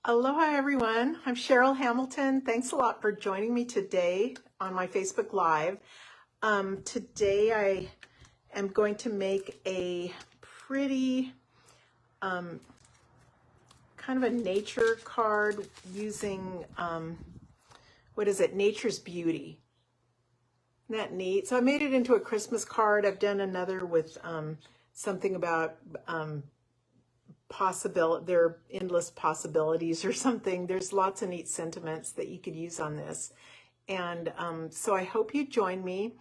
Aloha everyone, I'm Cheryl Hamilton. Thanks a lot for joining me today on my Facebook Live. Today I am going to make a pretty kind of a nature card using, what is it, Nature's Beauty. Isn't that neat? So I made it into a Christmas card. I've done another with something about there are endless possibilities or something. There's lots of neat sentiments that you could use on this. And so I hope you join me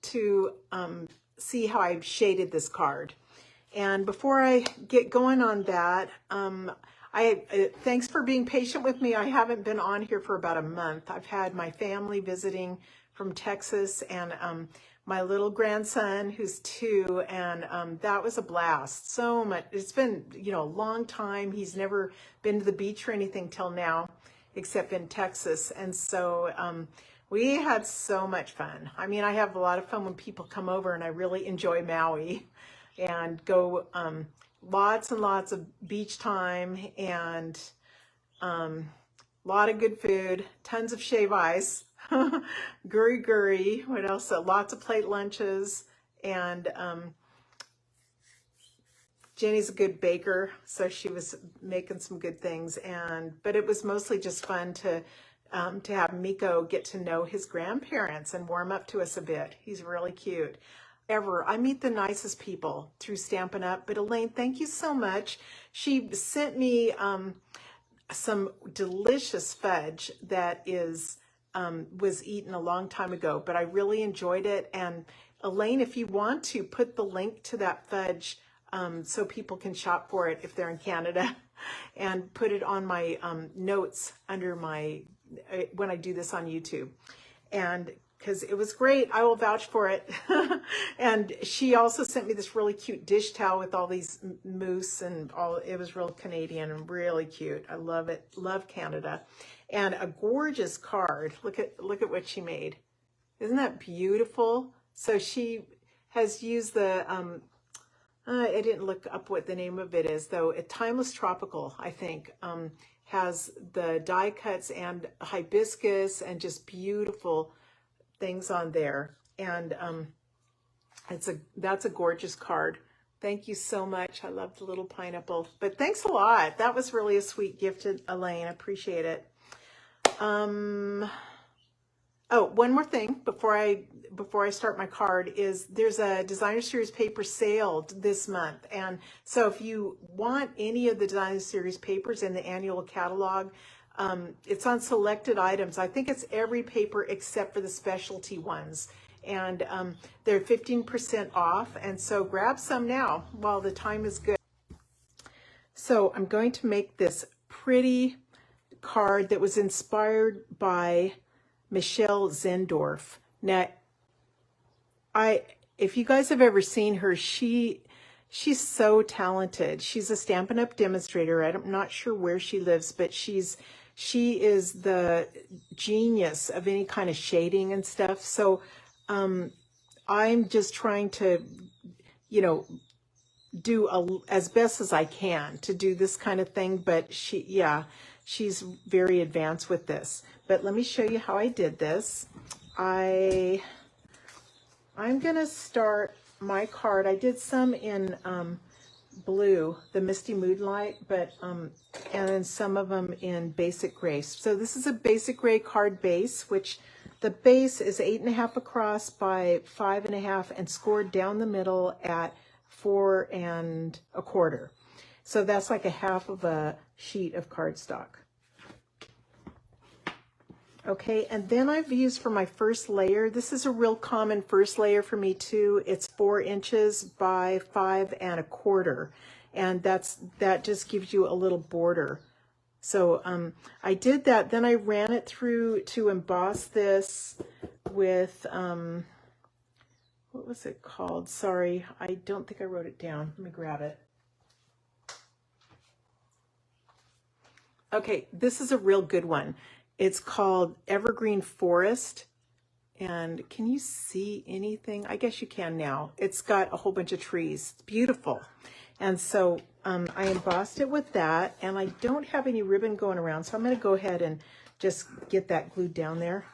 to see how I've shaded this card. And before I get going on that, thanks for being patient with me. I haven't been on here for about a month. I've had my family visiting from Texas and my little grandson who's 2, and that was a blast. So much. It's been, a long time. He's never been to the beach or anything till now, except in Texas. And so we had so much fun. I mean, I have a lot of fun when people come over, and I really enjoy Maui and go lots and lots of beach time and a lot of good food, tons of shave ice. Guri, what else? Lots of plate lunches, and Jenny's a good baker, so she was making some good things. But it was mostly just fun to have Miko get to know his grandparents and warm up to us a bit. He's really cute. I meet the nicest people through Stampin' Up. But Elaine, thank you so much. She sent me some delicious fudge that was eaten a long time ago, but I really enjoyed it. And Elaine, if you want to put the link to that fudge so people can shop for it if they're in Canada, and put it on my notes under when I do this on YouTube. And because it was great, I will vouch for it. And she also sent me this really cute dish towel with all these moose and all. It was real Canadian and really cute. I love it. Love Canada. And a gorgeous card. Look at what she made. Isn't that beautiful? So she has used the I didn't look up what the name of it is, though. Timeless Tropical, I think, has the die cuts and hibiscus and just beautiful things on there. And that's a gorgeous card. Thank you so much. I love the little pineapple. But thanks a lot. That was really a sweet gift, Elaine. I appreciate it. Oh, one more thing before I start my card is there's a Designer Series paper sale this month. And so if you want any of the Designer Series papers in the annual catalog, it's on selected items. I think it's every paper except for the specialty ones. And they're 15% off. And so grab some now while the time is good. So I'm going to make this pretty card that was inspired by Michelle Zendorf. Now, if you guys have ever seen her, she's so talented. She's a Stampin' Up! Demonstrator. I'm not sure where she lives, but she is the genius of any kind of shading and stuff. So I'm just trying to, do as best as I can to do this kind of thing. But she's very advanced with this. But let me show you how I did this. I'm gonna start my card. I did some in blue, the Misty Moonlight, but and then some of them in basic gray. So this is a basic gray card base, which the base is 8.5 across by 5.5 and scored down the middle at 4 1/4. So that's like a half of a sheet of cardstock. Okay, and then I've used for my first layer, this is a real common first layer for me too. It's 4 inches by 5 1/4. And that just gives you a little border. So I did that, then I ran it through to emboss this with, what was it called? Sorry, I don't think I wrote it down. Let me grab it. Okay, this is a real good one. It's called Evergreen Forest. And can you see anything? I guess you can now. It's got a whole bunch of trees. It's beautiful. And so I embossed it with that, and I don't have any ribbon going around, so I'm going to go ahead and just get that glued down there.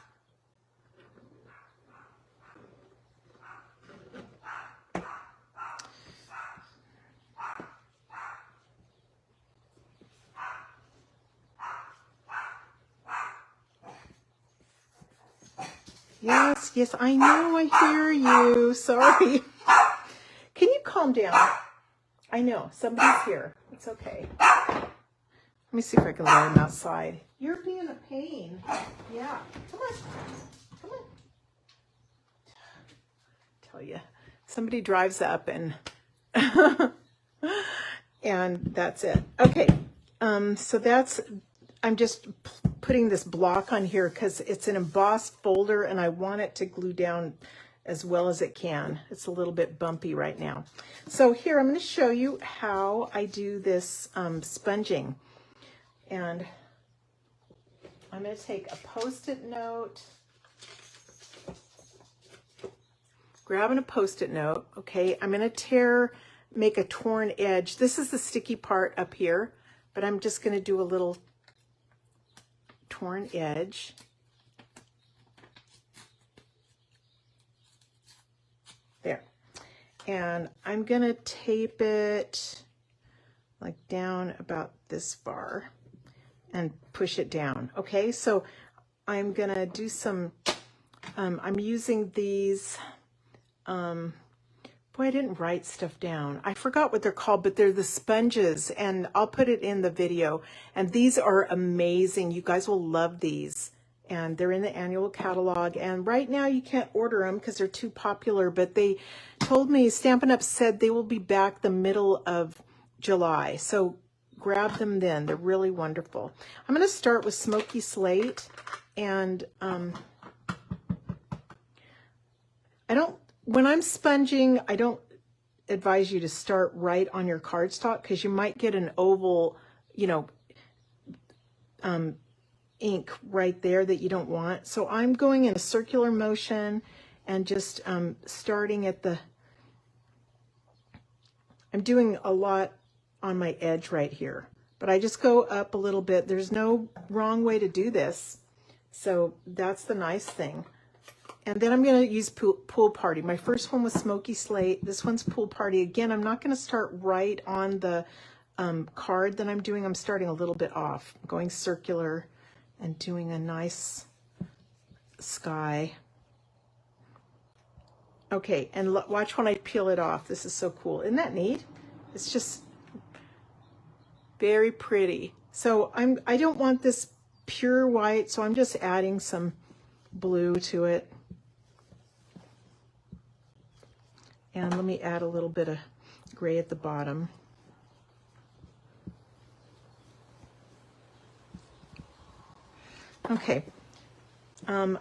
Yes, yes, I know, I hear you. Sorry. Can you calm down? I know, somebody's here. It's okay. Let me see if I can let him outside. You're being a pain. Yeah. Come on. Come on. Tell you. Somebody drives up and and that's it. Okay. So that's, I'm just putting this block on here because it's an embossed folder and I want it to glue down as well as it can. It's a little bit bumpy right now. So here, I'm going to show you how I do this sponging. And I'm going to take a Post-it note, grabbing a Post-it note, okay? I'm going to make a torn edge. This is the sticky part up here, but I'm just going to do a little torn edge. There. And I'm going to tape it like down about this far and push it down. Okay, so I'm going to do some, I'm using these, boy, I didn't write stuff down. I forgot what they're called, but they're the sponges, and I'll put it in the video. And these are amazing. You guys will love these. And they're in the annual catalog. And right now you can't order them because they're too popular, but they told me, Stampin' Up! Said they will be back the middle of July. So grab them then. They're really wonderful. I'm going to start with Smoky Slate. And when I'm sponging, I don't advise you to start right on your cardstock because you might get an oval, you know, ink right there that you don't want. So I'm going in a circular motion and just starting at the, I'm doing a lot on my edge right here, but I just go up a little bit. There's no wrong way to do this. So that's the nice thing. And then I'm going to use Pool Party. My first one was Smoky Slate. This one's Pool Party. Again, I'm not going to start right on the card that I'm doing. I'm starting a little bit off, going circular and doing a nice sky. Okay, and watch when I peel it off. This is so cool. Isn't that neat? It's just very pretty. So I don't want this pure white, so I'm just adding some blue to it. And let me add a little bit of gray at the bottom. Okay, I'm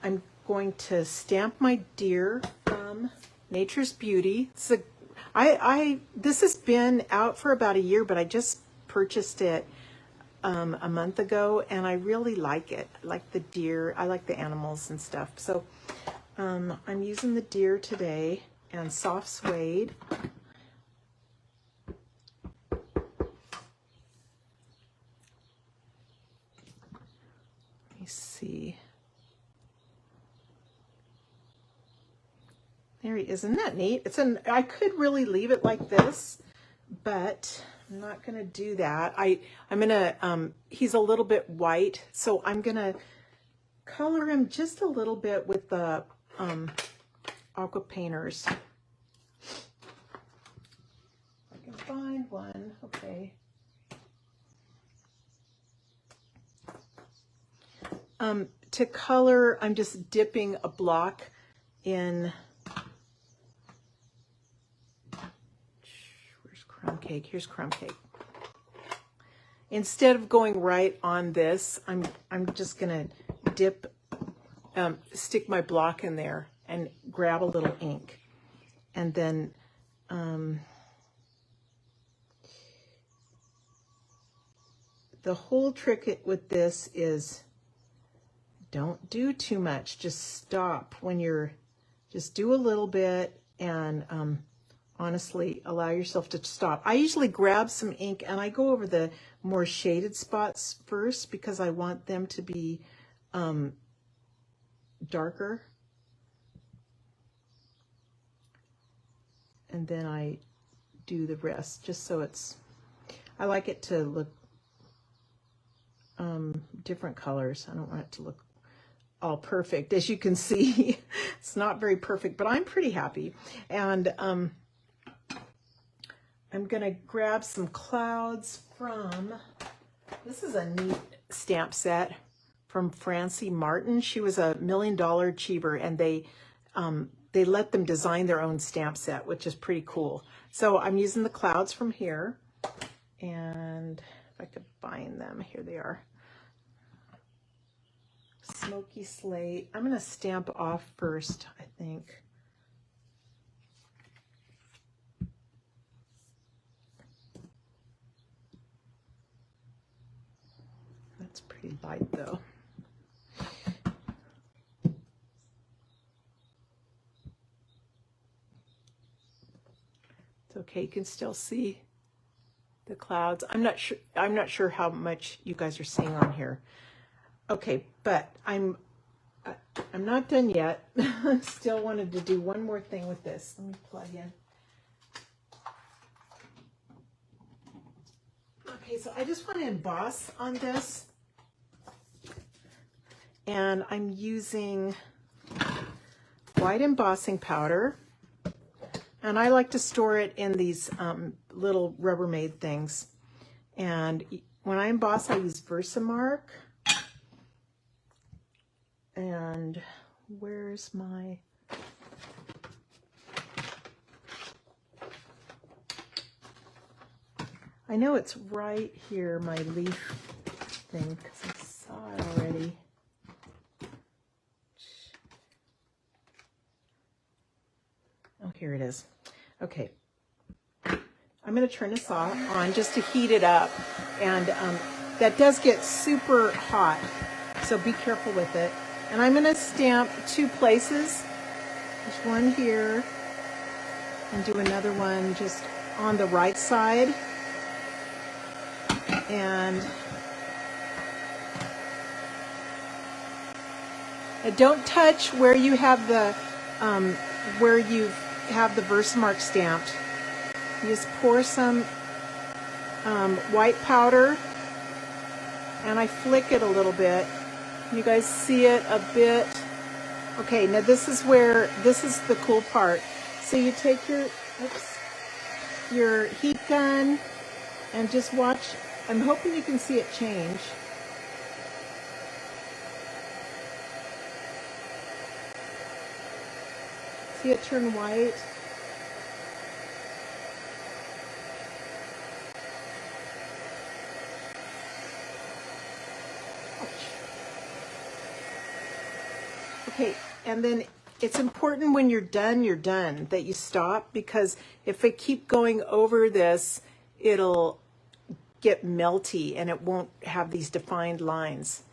going to stamp my deer from Nature's Beauty. This has been out for about a year, but I just purchased it a month ago, and I really like it. I like the deer. I like the animals and stuff. So I'm using the deer today and soft suede. Let me see. There he is. Isn't that neat? I could really leave it like this, but I'm not going to do that. I'm going to, he's a little bit white, so I'm going to color him just a little bit with the aqua painters. If I can find one, okay. To color, I'm just dipping a block in, where's crumb cake? Here's crumb cake. Instead of going right on this, I'm just gonna dip, stick my block in there and grab a little ink. And then the whole trick with this is don't do too much. Just stop when you're, just do a little bit and honestly, allow yourself to stop. I usually grab some ink and I go over the more shaded spots first because I want them to be darker. And then I do the rest just so I like it to look different colors. I don't want it to look all perfect. As you can see, it's not very perfect, but I'm pretty happy. And I'm gonna grab some clouds from, this is a neat stamp set from Francie Martin. She was a $1 Million Achiever, and they let them design their own stamp set, which is pretty cool. So I'm using the clouds from here, and if I could find them, here they are. Smoky slate. I'm going to stamp off first, I think. That's pretty light though. It's okay, you can still see the clouds. I'm not sure how much you guys are seeing on here. Okay, but I'm not done yet. Still wanted to do one more thing with this. Let me plug in. Okay, so I just want to emboss on this. And I'm using white embossing powder. And I like to store it in these little Rubbermaid things. And when I emboss, I use Versamark. And where's my... I know it's right here, my leaf thing, because I saw it already. Oh, here it is. Okay. I'm going to turn this on just to heat it up. And that does get super hot, so be careful with it. And I'm going to stamp 2 places. There's one here, and do another one just on the right side. And don't touch where you have the Versamark stamped. You just pour some white powder, and I flick it a little bit. You guys see it a bit. Okay, now this is the cool part. So you take your heat gun and just watch. I'm hoping you can see it change. See it turn white? Okay, and then it's important when you're done that you stop, because if I keep going over this, it'll get melty and it won't have these defined lines.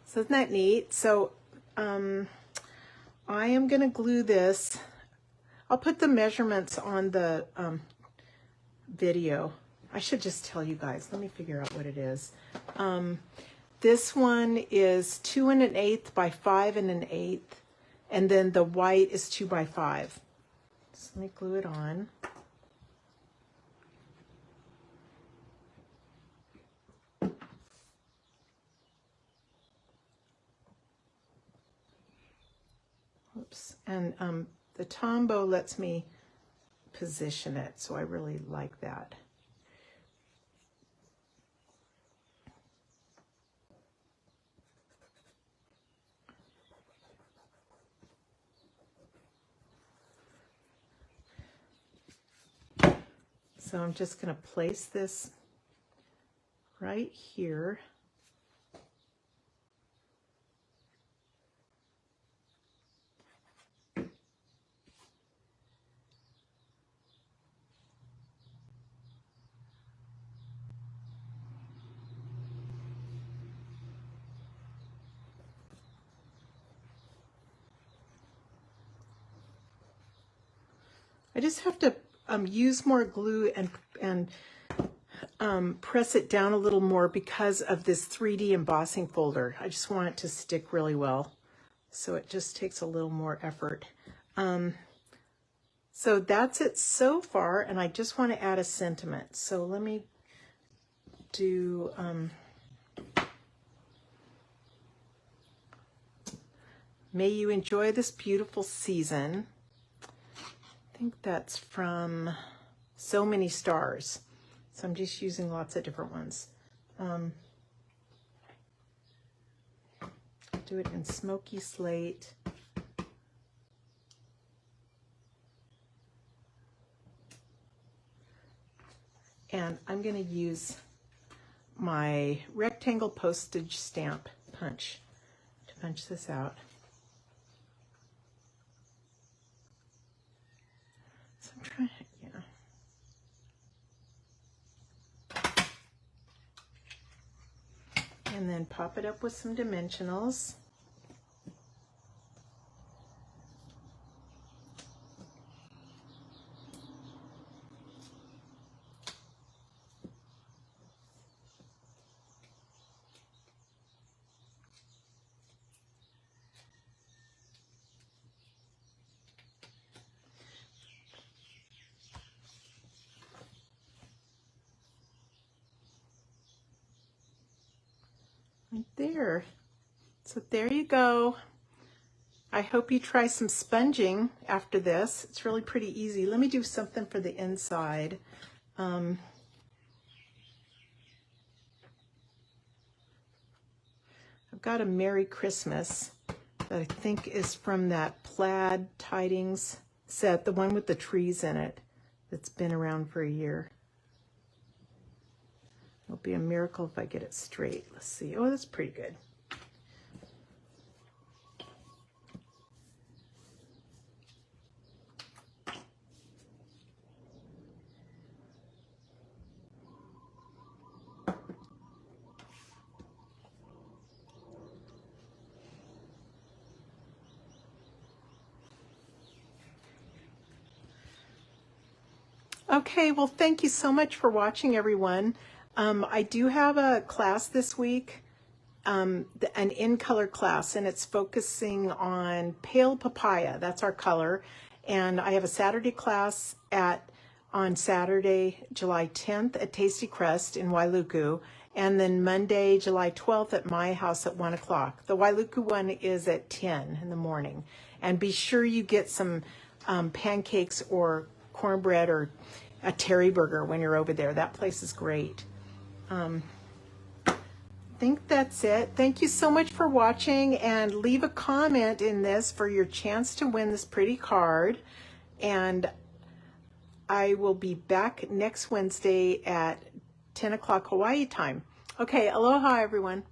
So isn't that neat? So I am going to glue this. I'll put the measurements on the video. I should just tell you guys. Let me figure out what it is. This one is 2 1/8 by 5 1/8, and then the white is 2 by 5. So let me glue it on. Oops. And the Tombow lets me position it, so I really like that. So I'm just going to place this right here. I just have to use more glue and press it down a little more because of this 3D embossing folder. I just want it to stick really well. So it just takes a little more effort. So that's it so far, and I just want to add a sentiment. So let me do, may you enjoy this beautiful season. I think that's from So Many Stars. So I'm just using lots of different ones. Do it in Smoky Slate. And I'm going to use my rectangle postage stamp punch to punch this out. So I'm trying, and then pop it up with some dimensionals. Right there. So there you go. I hope you try some sponging after this. It's really pretty easy. Let me do something for the inside. I've got a Merry Christmas that I think is from that plaid tidings set, the one with the trees in it, that's been around for a year. It'll be a miracle if I get it straight. Let's see. Oh, that's pretty good. Okay, well, thank you so much for watching, everyone. I do have a class this week, an in-color class, and it's focusing on pale papaya. That's our color. And I have a Saturday class on Saturday, July 10th at Tasty Crust in Wailuku, and then Monday, July 12th at my house at 1 o'clock. The Wailuku one is at 10 in the morning. And be sure you get some pancakes or cornbread or a Terry burger when you're over there. That place is great. I think that's it. Thank you so much for watching, and leave a comment in this for your chance to win this pretty card. And I will be back next Wednesday at 10 o'clock Hawaii time. Okay, aloha everyone.